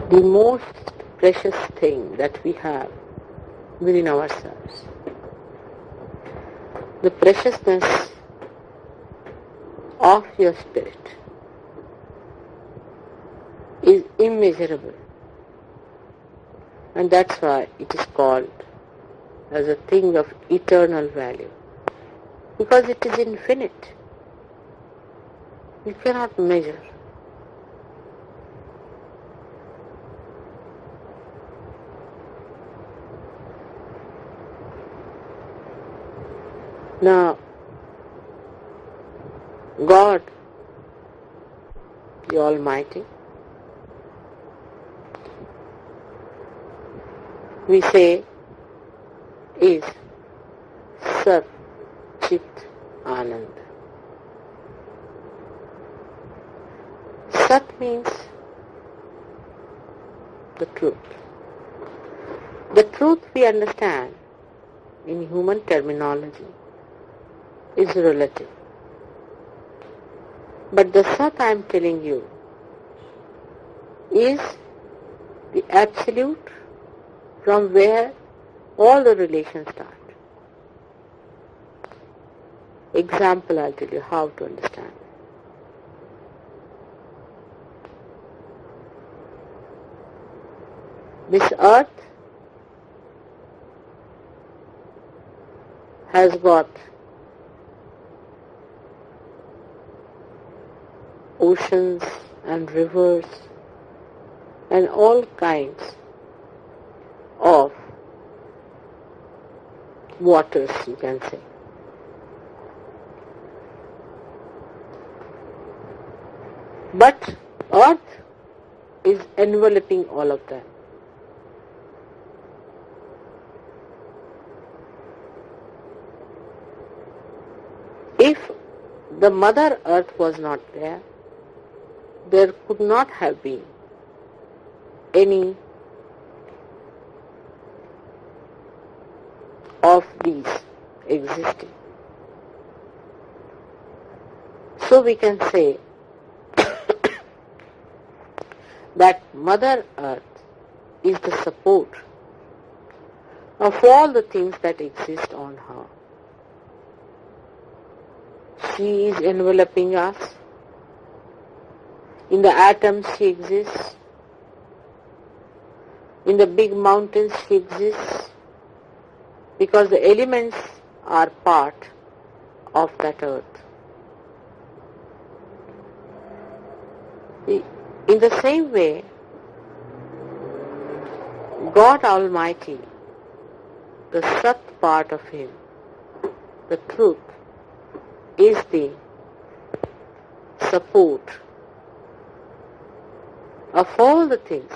the most precious thing that we have within ourselves. The preciousness of your spirit is immeasurable, and that's why it is called as a thing of eternal value, because it is infinite. You cannot measure. Now, God, the Almighty, we say is Sat Chit Anand. Sat means the truth. The truth we understand in human terminology is relative. But the Sat I am telling you is the absolute from where all the relations start. Example, I'll tell you how to understand. This earth has got oceans and rivers and all kinds of waters, you can say. But earth is enveloping all of them. If the Mother Earth was not there, there could not have been any of these existing. So we can say that Mother Earth is the support of all the things that exist on her. She is enveloping us. In the atoms she exists. In the big mountains she exists. Because the elements are part of that earth. In the same way, God Almighty, the Sat part of Him, the truth, is the support of all the things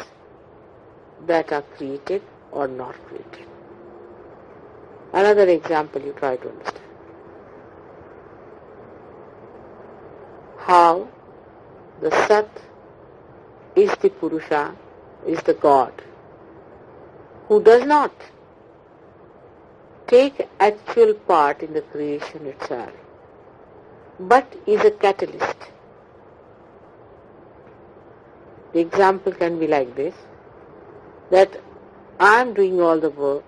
that are created or not created. Another example you try to understand. How the Sat is the Purusha, is the God, who does not take actual part in the creation itself, but is a catalyst. The example can be like this, that I am doing all the work,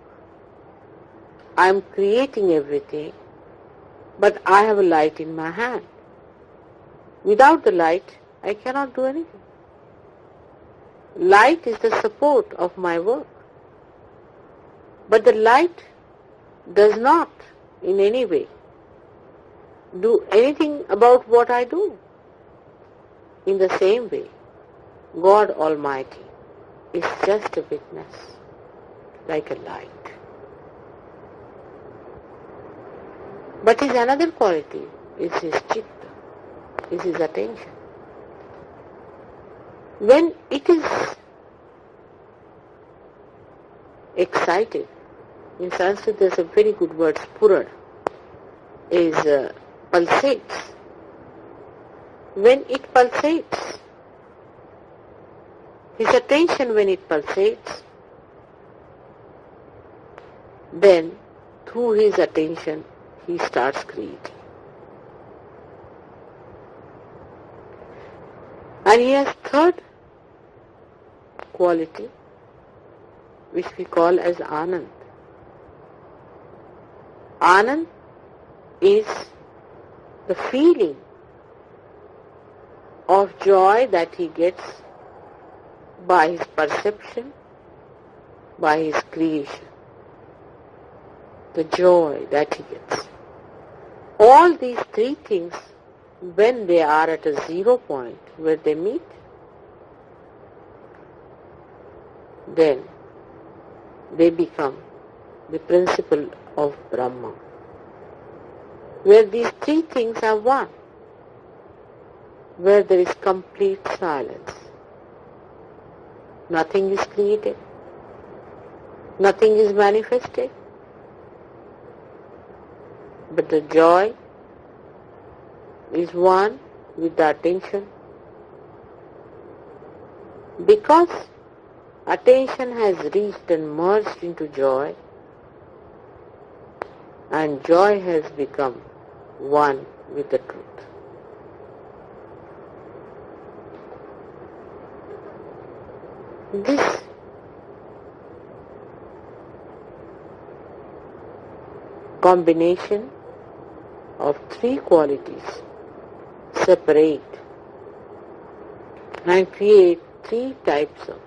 I am creating everything, but I have a light in my hand. Without the light, I cannot do anything. Light is the support of my work. But the light does not in any way do anything about what I do. In the same way, God Almighty is just a witness, like a light. But his another quality is his chitta, is his attention. When it is excited, in Sanskrit there's a very good word, spurad, is pulsates. When it pulsates, his attention when it pulsates, then through his attention he starts creating. And he has third quality which we call as Anand. Anand is the feeling of joy that he gets by his perception, by his creation. The joy that he gets. All these three things, when they are at a 0 point where they meet, then they become the principle of Brahma, where these three things are one, where there is complete silence. Nothing is created, nothing is manifested, but the joy is one with the attention. Because attention has reached and merged into joy, and joy has become one with the truth. This combination of three qualities separate and create three types of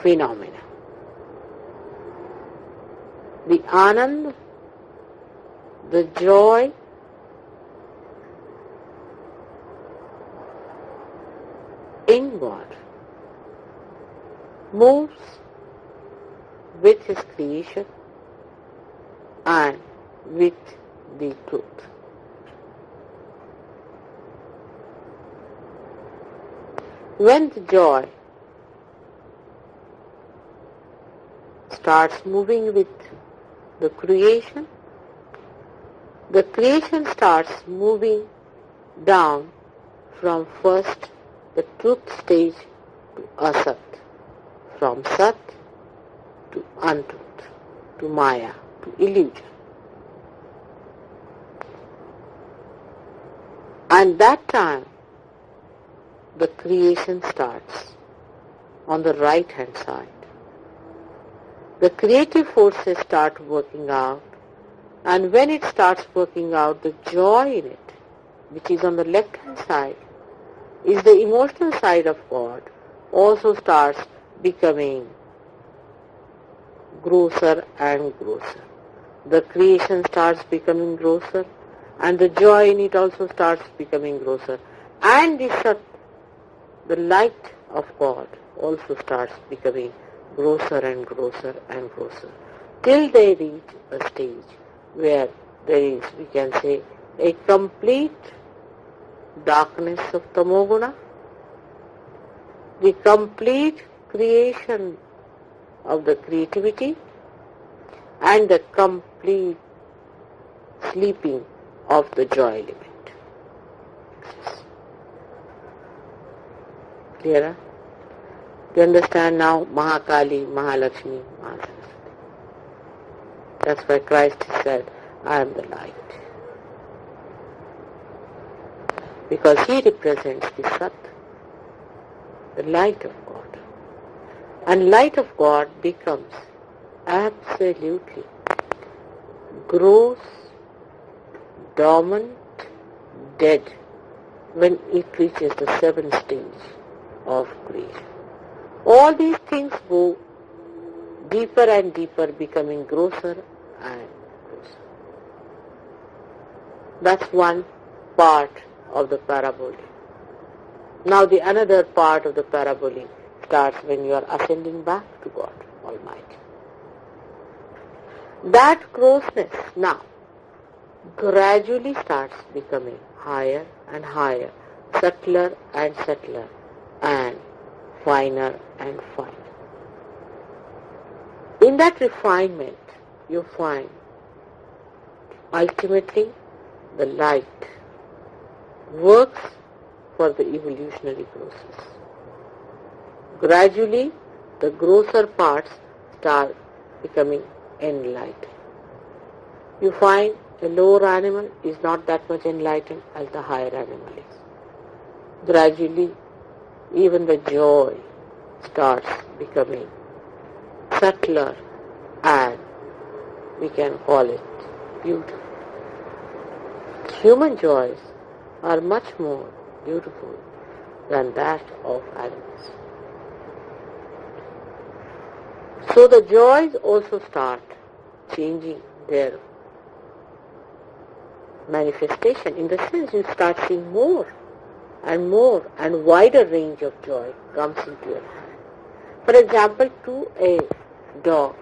phenomena. The Anand, the joy, in God, moves with his creation and with the truth. When the joy starts moving with the creation starts moving down from first the truth stage to asat, from sat to untruth, to maya, to illusion. And that time the creation starts on the right hand side. The creative forces start working out, and when it starts working out, the joy in it, which is on the left hand side, is the emotional side of God, also starts becoming grosser and grosser. The creation starts becoming grosser, and the joy in it also starts becoming grosser. And the Sat, the light of God, also starts becoming grosser and grosser and grosser, till they reach a stage where there is, we can say, a complete darkness of Tamoguna, the complete creation of the creativity, and the complete sleeping of the joy element. Clearer? Do you understand now Mahakali, Mahalakshmi, Mahasaraswati? That's why Christ said, I am the light. Because he represents the Sat, the light of God. And light of God becomes absolutely gross, dormant, dead when it reaches the seventh stage of creation. All these things go deeper and deeper, becoming grosser and grosser. That's one part of the parabole. Now the another part of the parabole starts when you are ascending back to God Almighty. That grossness now gradually starts becoming higher and higher, subtler and subtler, and finer and finer. In that refinement, you find ultimately the light works for the evolutionary process. Gradually, the grosser parts start becoming enlightened. You find the lower animal is not that much enlightened as the higher animal is. gradually even the joy starts becoming subtler and we can call it beautiful. Human joys are much more beautiful than that of animals. So the joys also start changing their manifestation, in the sense you start seeing more and wider range of joy comes into your hand. For example, to a dog,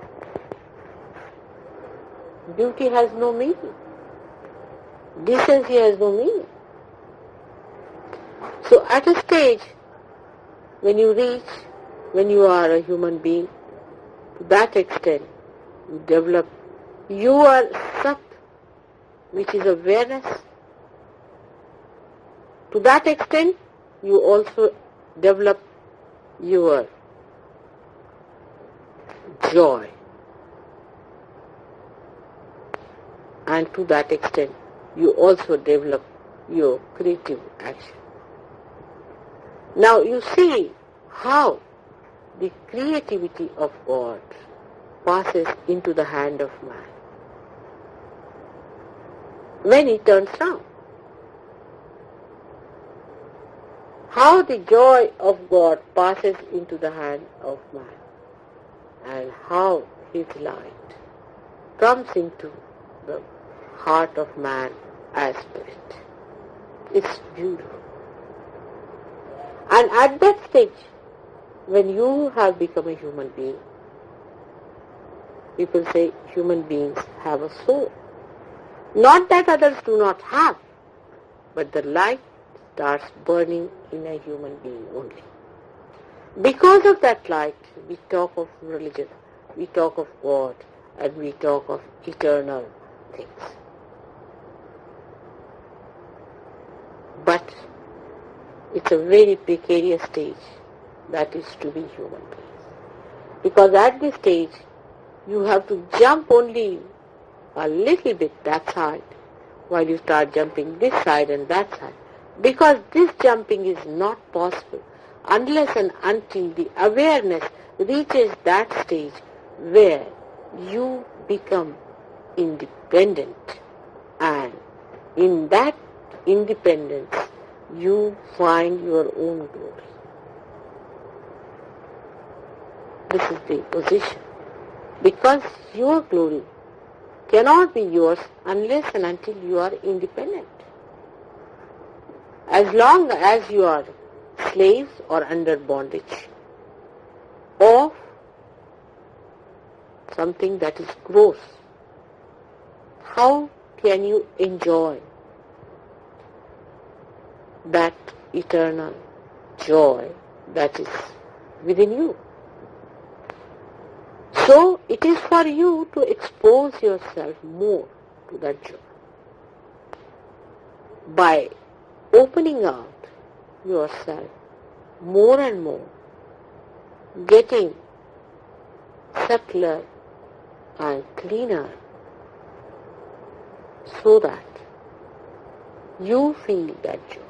beauty has no meaning. Decency has no meaning. So at a stage when you are a human being, to that extent you develop your sat, which is awareness. To that extent you also develop your joy, and to that extent you also develop your creative action. Now you see how the creativity of God passes into the hand of man when he turns round. How the joy of God passes into the hand of man, and how his light comes into the heart of man as spirit. It's beautiful. And at that stage, when you have become a human being, people say human beings have a soul. Not that others do not have, but the light starts burning in a human being only. Because of that light, we talk of religion, we talk of God, and we talk of eternal things. But it's a very precarious stage, that is to be human beings. Because at this stage, you have to jump only a little bit that side, while you start jumping this side and that side. Because this jumping is not possible unless and until the awareness reaches that stage where you become independent, and in that independence you find your own glory. This is the position. Because your glory cannot be yours unless and until you are independent. As long as you are slaves or under bondage of something that is gross, how can you enjoy that eternal joy that is within you? So it is for you to expose yourself more to that joy by opening out yourself more and more, getting subtler and cleaner, so that you feel that joy.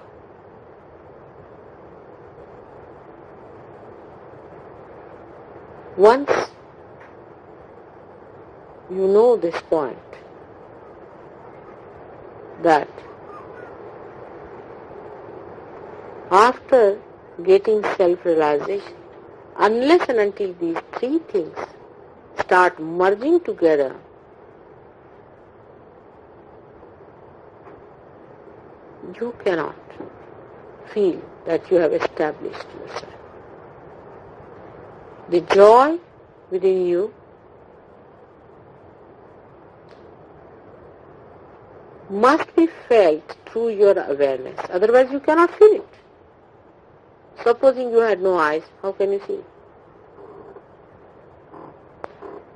Once you know this point, that after getting self-realization, unless and until these three things start merging together, you cannot feel that you have established yourself. The joy within you must be felt through your awareness, otherwise you cannot feel it. Supposing you had no eyes, how can you see?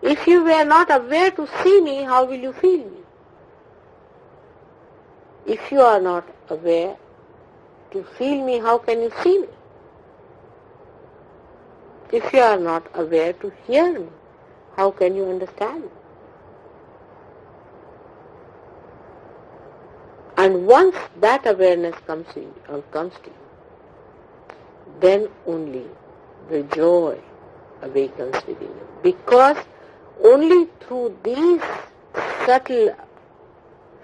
If you were not aware to see me, how will you feel me? If you are not aware to feel me, how can you see me? If you are not aware to hear me, how can you understand me? And once that awareness comes to you, then only the joy awakens within you. Because only through these subtle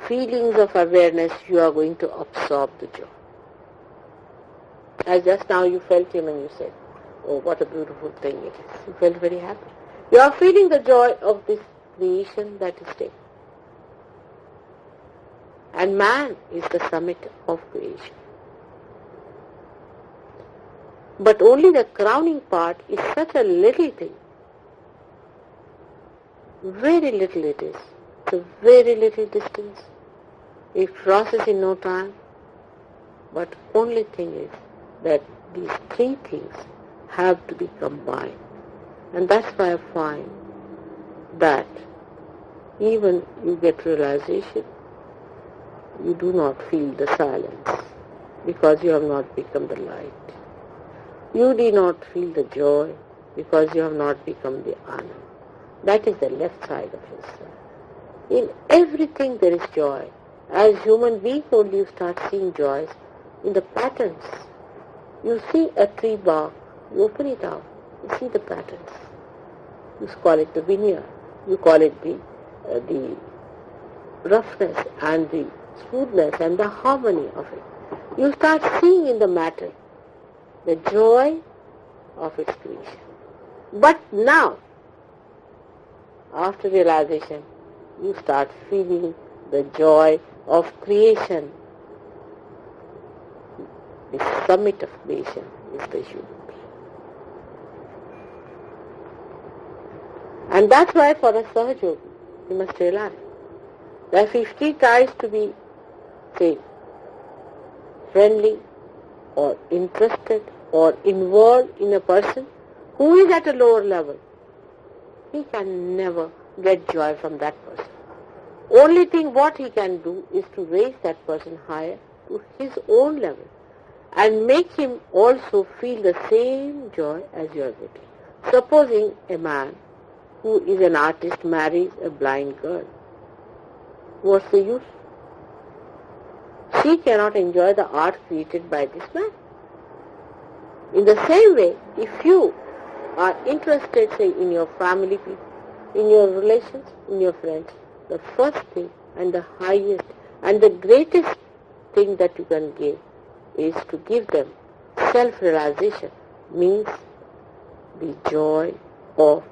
feelings of awareness you are going to absorb the joy. As just now you felt him and you said, oh, what a beautiful thing it is. You felt very happy. You are feeling the joy of this creation that is taken. And man is the summit of creation. But only the crowning part is such a little thing. Very little it is. It's a very little distance. It crosses in no time. But only thing is that these three things have to be combined. And that's why I find that even you get realization, you do not feel the silence because you have not become the light. You do not feel the joy because you have not become the Anand. That is the left side of yourself. In everything there is joy. As human beings only you start seeing joys in the patterns. You see a tree bark, you open it out, you see the patterns. You call it the veneer, you call it the roughness and the smoothness and the harmony of it. You start seeing in the matter the joy of its creation. But now, after realization, you start feeling the joy of creation. The summit of creation is the human being. And that's why for a Sahaja, you must realize that if he tries to be, say, friendly or interested or involved in a person who is at a lower level, he can never get joy from that person. Only thing what he can do is to raise that person higher to his own level and make him also feel the same joy as you are getting. Supposing a man who is an artist marries a blind girl, what's the use? She cannot enjoy the art created by this man. In the same way, if you are interested, say, in your family people, in your relations, in your friends, the first thing and the highest and the greatest thing that you can give is to give them self-realization, means the joy of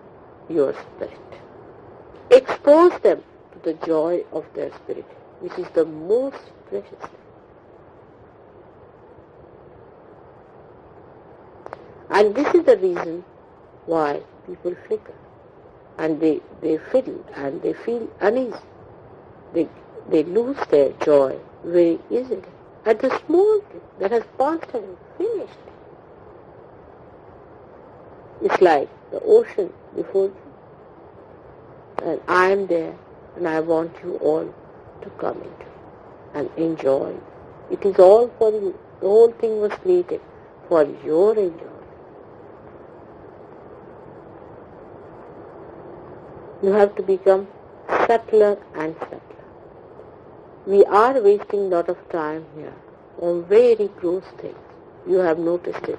your spirit. Expose them to the joy of their spirit, which is the most precious thing. And this is the reason why people flicker and they fiddle and they feel uneasy. They lose their joy very easily at the small thing that has passed and finished. It's like the ocean before you, and I am there and I want you all to come into and enjoy. It is all for you. The whole thing was created for your enjoyment. You have to become subtler and subtler. We are wasting a lot of time here on very gross things. You have noticed it.